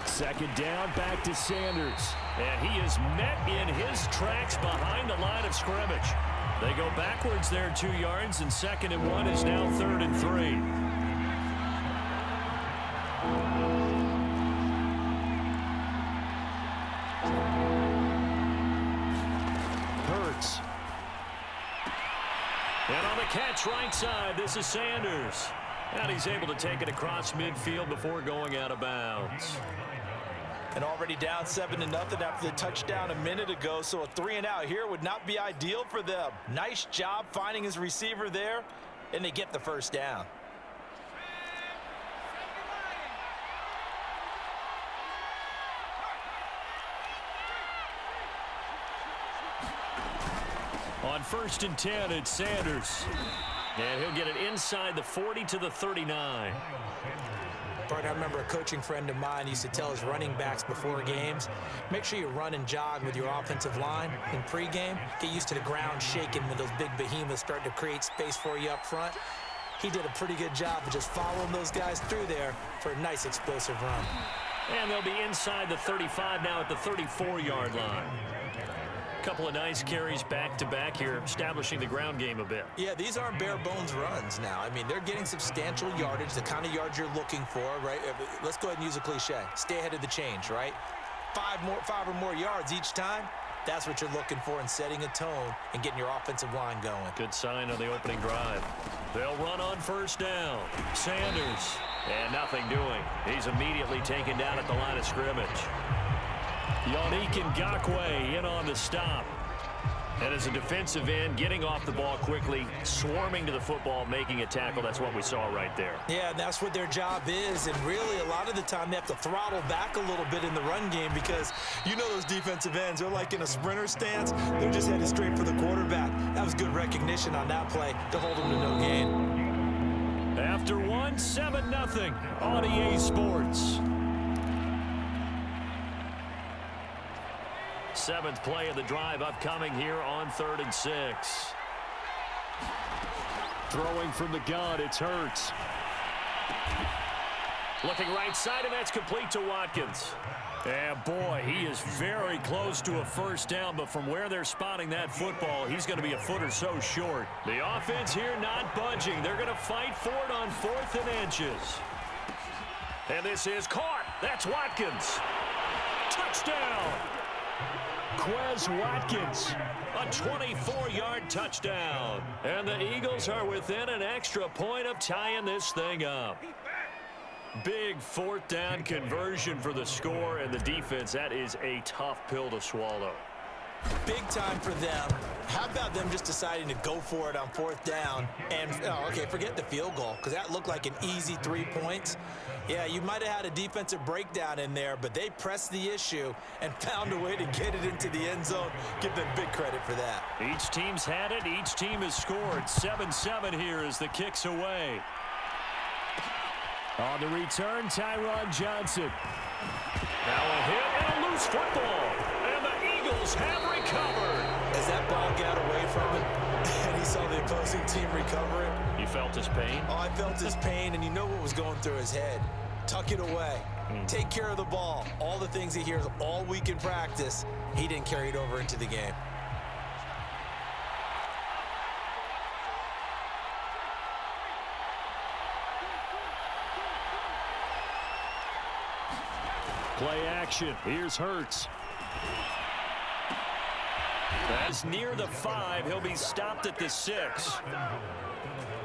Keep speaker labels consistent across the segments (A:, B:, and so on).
A: Second down, back to Sanders. And he is met in his tracks behind the line of scrimmage. They go backwards there 2 yards, and 2nd and 1 is now 3rd and 3. Hurts. And on the catch right side, this is Sanders. And he's able to take it across midfield before going out of bounds.
B: And already down 7-0 after the touchdown a minute ago, so a 3-and-out here would not be ideal for them. Nice job finding his receiver there, and they get the first down.
A: On 1st and 10, it's Sanders. And he'll get it inside the 40 to the 39.
C: Bart, I remember a coaching friend of mine used to tell his running backs before games, make sure you run and jog with your offensive line in pregame. Get used to the ground shaking when those big behemoths start to create space for you up front. He did a pretty good job of just following those guys through there for a nice explosive run.
A: And they'll be inside the 35 now at the 34-yard line. Couple of nice carries back-to-back here, establishing the ground game a bit.
C: Yeah, these aren't bare-bones runs now. I mean, they're getting substantial yardage, the kind of yards you're looking for, right? Let's go ahead and use a cliche. Stay ahead of the change, right? 5 or more yards each time. That's what you're looking for in setting a tone and getting your offensive line going.
A: Good sign on the opening drive. They'll run on 1st down. Sanders. And nothing doing. He's immediately taken down at the line of scrimmage. Yannick Ngakoue in on the stop. And as a defensive end, getting off the ball quickly, swarming to the football, making a tackle. That's what we saw right there.
C: Yeah, that's what their job is. And really, a lot of the time, they have to throttle back a little bit in the run game because you know those defensive ends, they're like in a sprinter stance. They're just headed straight for the quarterback. That was good recognition on that play to hold them to no gain.
A: After 7-0 on EA Sports. 7th play of the drive upcoming here on 3rd and 6. Throwing from the gun, it's Hurts. Looking right side, and that's complete to Watkins. And boy, he is very close to a first down, but from where they're spotting that football, he's going to be a foot or so short. The offense here not budging. They're going to fight for it on 4th and inches. And this is caught. That's Watkins. Touchdown. Quez Watkins, a 24-yard touchdown. And the Eagles are within an extra point of tying this thing up. Big 4th down conversion for the score, and the defense, that is a tough pill to swallow.
C: Big time for them. How about them just deciding to go for it on 4th down? And, okay, forget the field goal, because that looked like an easy 3 points. Yeah, you might have had a defensive breakdown in there, but they pressed the issue and found a way to get it into the end zone. Give them big credit for that.
A: Each team's had it. Each team has scored. 7-7 here as the kick's away. On the return, Tyron Johnson. Now a hit and a loose football. And the Eagles have recovered.
C: As that ball got away from him, and he saw the opposing team recover it.
A: You felt his pain?
C: Oh, I felt his pain, and you know what was going through his head. Tuck it away. Take care of the ball. All the things he hears all week in practice, he didn't carry it over into the game.
A: Play action. Here's Hurts. That's near the 5. He'll be stopped at the 6.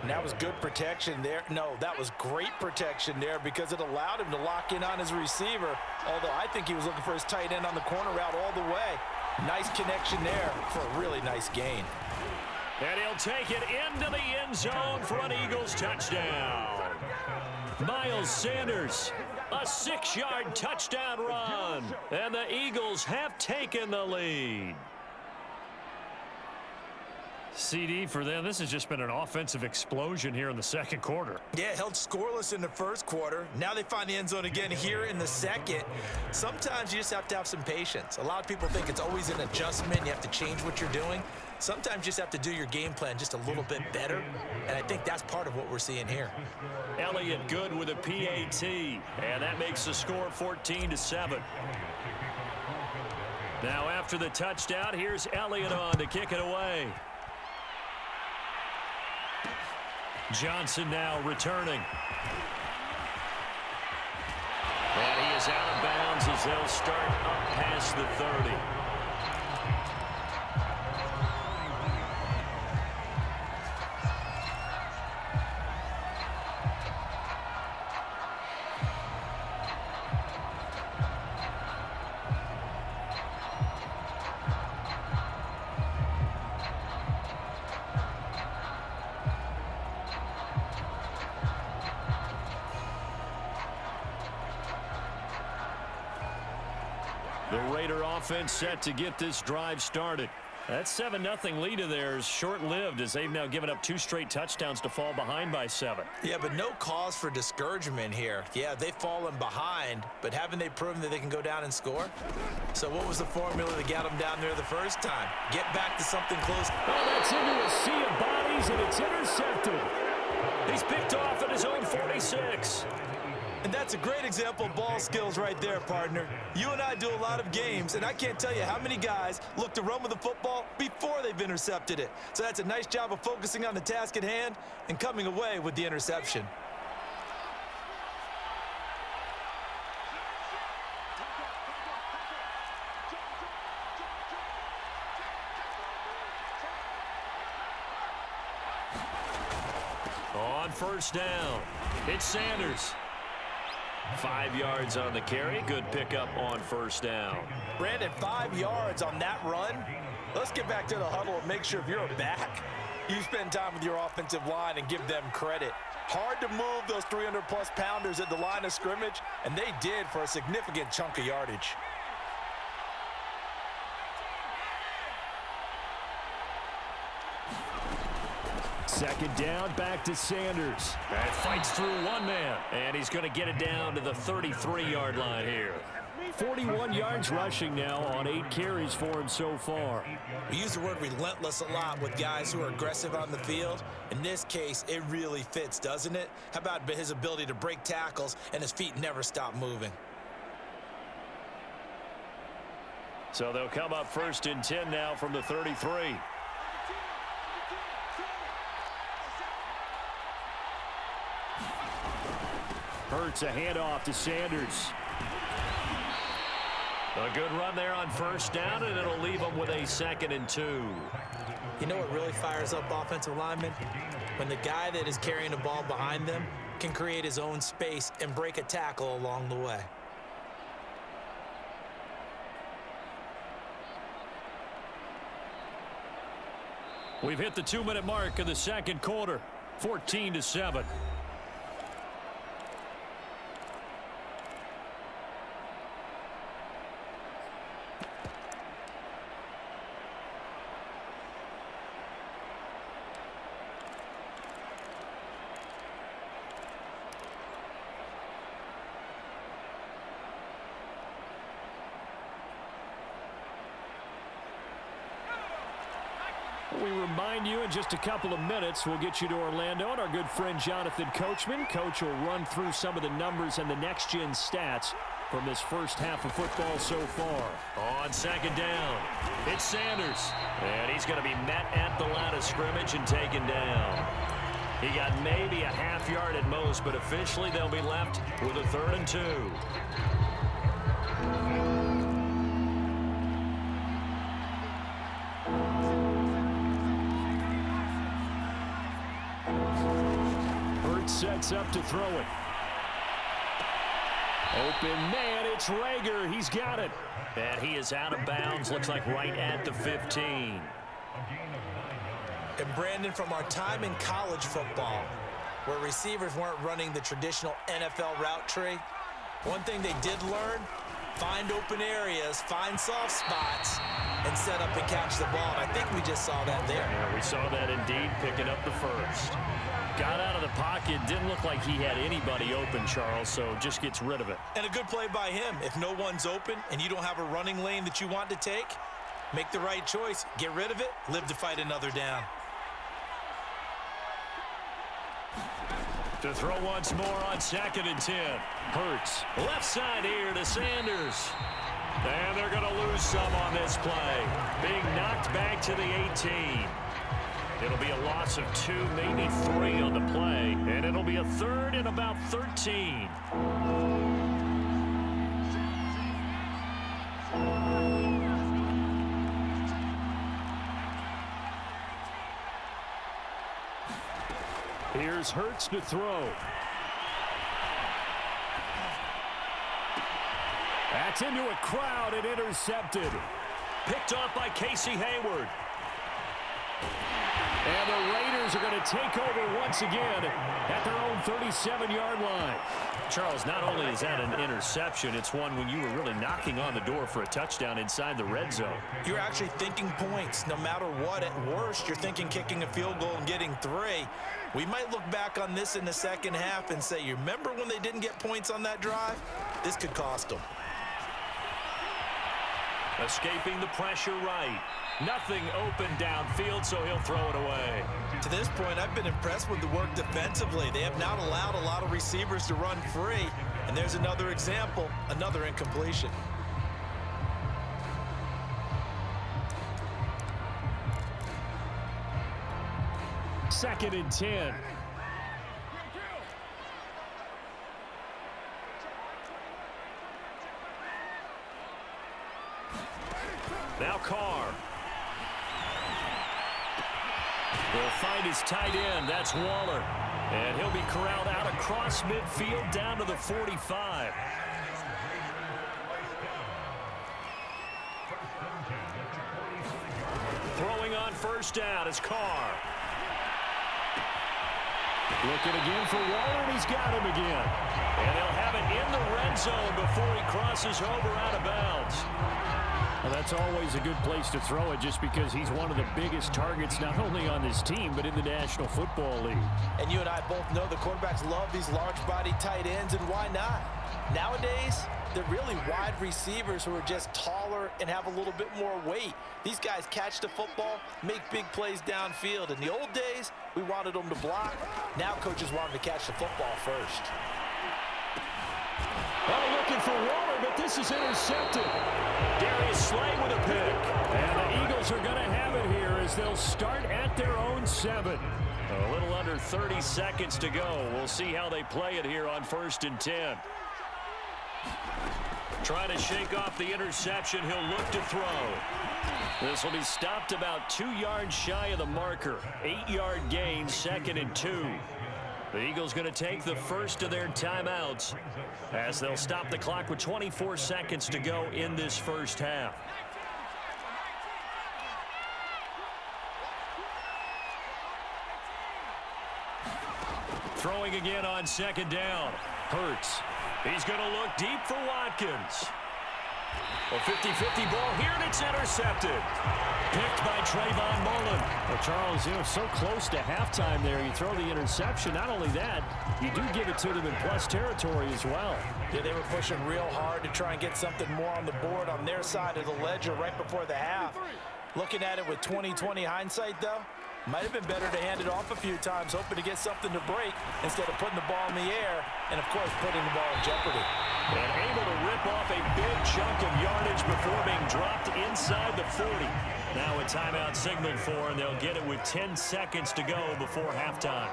B: And that was good protection there. No, that was great protection there because it allowed him to lock in on his receiver. Although I think he was looking for his tight end on the corner route all the way. Nice connection there for a really nice gain.
A: And he'll take it into the end zone for an Eagles touchdown. Miles Sanders, a 6-yard touchdown run. And the Eagles have taken the lead. CD for them. This has just been an offensive explosion here in the second quarter.
C: Yeah, held scoreless in the first quarter. Now they find the end zone again here in the second. Sometimes you just have to have some patience. A lot of people think it's always an adjustment. You have to change what you're doing. Sometimes you just have to do your game plan just a little bit better, and I think that's part of what we're seeing here.
A: Elliott good with a PAT, and that makes the score 14-7. Now after the touchdown, here's Elliott on to kick it away. Johnson now returning. And he is out of bounds as they'll start up past the 30. The Raider offense set to get this drive started. That 7-0 lead of theirs short-lived as they've now given up 2 straight touchdowns to fall behind by 7.
C: Yeah, but no cause for discouragement here. Yeah, they've fallen behind, but haven't they proven that they can go down and score? So what was the formula that got them down there the first time? Get back to something close.
A: Oh, that's into a sea of bodies, and it's intercepted. He's picked off at his own 46.
C: And that's a great example of ball skills right there, partner. You and I do a lot of games, and I can't tell you how many guys look to run with the football before they've intercepted it. So that's a nice job of focusing on the task at hand and coming away with the interception.
A: On first down, it's Sanders. 5 yards on the carry. Good pickup on first down.
B: Brandon, 5 yards on that run. Let's get back to the huddle and make sure if you're a back, you spend time with your offensive line and give them credit. Hard to move those 300-plus pounders at the line of scrimmage, and they did for a significant chunk of yardage.
A: Second down, back to Sanders. And fights through one man. And he's going to get it down to the 33-yard line here. 41 yards rushing now on 8 carries for him so far.
C: We use the word relentless a lot with guys who are aggressive on the field. In this case, it really fits, doesn't it? How about his ability to break tackles and his feet never stop moving?
A: So they'll come up 1st and 10 now from the 33. Hurts a handoff to Sanders. A good run there on first down, and it'll leave them with a 2nd and 2.
C: You know what really fires up offensive linemen? When the guy that is carrying the ball behind them can create his own space and break a tackle along the way.
A: We've hit the 2-minute mark of the second quarter, 14-7. We remind you in just a couple of minutes we'll get you to Orlando and our good friend Jonathan Coachman. Coach will run through some of the numbers and the next-gen stats from this first half of football so far. On second down, it's Sanders. And he's going to be met at the line of scrimmage and taken down. He got maybe a half yard at most, but officially they'll be left with a 3rd and 2. Sets up to throw it. Open man, it's Rager. He's got it. And he is out of bounds. Looks like right at the 15.
C: And Brandon, from our time in college football, where receivers weren't running the traditional NFL route tree, one thing they did learn find open areas, find soft spots, and set up and catch the ball. And I think we just saw that there.
A: Yeah, we saw that indeed, picking up the first. Got out of the pocket, didn't look like he had anybody open, Charles, so just gets rid of it.
C: And a good play by him. If no one's open and you don't have a running lane that you want to take, make the right choice. Get rid of it, live to fight another down.
A: To throw once more on 2nd and 10. Hurts. Left side here to Sanders. And they're going to lose some on this play. Being knocked back to the 18. It'll be a loss of 2, maybe 3 on the play. And it'll be a 3rd and about 13. Here's Hurts to throw. That's into a crowd and intercepted. Picked off by Casey Hayward. And the Raiders are going to take over once again at their own 37-yard line. Charles, not only is that an interception, it's one when you were really knocking on the door for a touchdown inside the red zone.
C: You're actually thinking points. No matter what, at worst, you're thinking kicking a field goal and getting 3. We might look back on this in the second half and say, you remember when they didn't get points on that drive? This could cost them.
A: Escaping the pressure right. Nothing open downfield, so he'll throw it away.
C: To this point, I've been impressed with the work defensively. They have not allowed a lot of receivers to run free. And there's another example, another incompletion.
A: Second and 10. Now Carr. Will find his tight end. That's Waller. And he'll be corralled out across midfield down to the 45. Throwing on first down is Carr. Looking again for Waller, and he's got him again. And they'll have it in the red zone before he crosses over out of bounds. Well, that's always a good place to throw it just because he's one of the biggest targets not only on this team but in the National Football League.
C: And you and I both know the quarterbacks love these large-body tight ends, and why not? Nowadays, they're really wide receivers who are just taller and have a little bit more weight. These guys catch the football, make big plays downfield. In the old days, we wanted them to block. Now coaches want them to catch the football first.
A: Oh, looking for Waller, but this is intercepted. Darius Slay with a pick. And the Eagles are going to have it here as they'll start at their own 7. A little under 30 seconds to go. We'll see how they play it here on 1st and 10. Trying to shake off the interception. He'll look to throw. This will be stopped about 2 yards shy of the marker. 8-yard gain, 2nd and 2. The Eagles going to take the first of their timeouts as they'll stop the clock with 24 seconds to go in this first half. Throwing again on 2nd down. Hurts. He's going to look deep for Watkins. A 50-50 ball here, and it's intercepted. Picked by Trayvon Mullen.
D: Well, Charles, so close to halftime there. You throw the interception. Not only that, you do give it to them in plus territory as well.
C: Yeah, they were pushing real hard to try and get something more on the board on their side of the ledger right before the half. Looking at it with 20/20 hindsight, though, might have been better to hand it off a few times, hoping to get something to break instead of putting the ball in the air and, of course, putting the ball in jeopardy.
A: And able to rip off a big chunk of yardage before being dropped inside the 40. Now a timeout signaled for, and they'll get it with 10 seconds to go before halftime.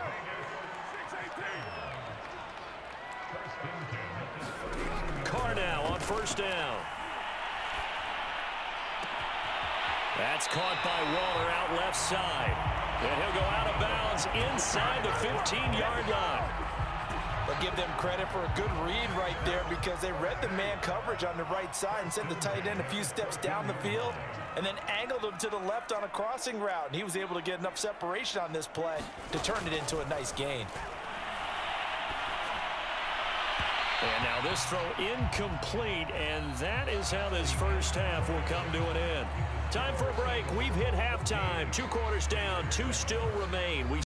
A: Carr now on first down. That's caught by Waller out left side. And he'll go out of bounds inside the 15-yard line.
C: But give them credit for a good read right there because they read the man coverage on the right side and sent the tight end a few steps down the field and then angled him to the left on a crossing route. And he was able to get enough separation on this play to turn it into a nice gain.
A: And now this throw incomplete, and that is how this first half will come to an end. Time for a break. We've hit halftime. 2 quarters down, 2 still remain. We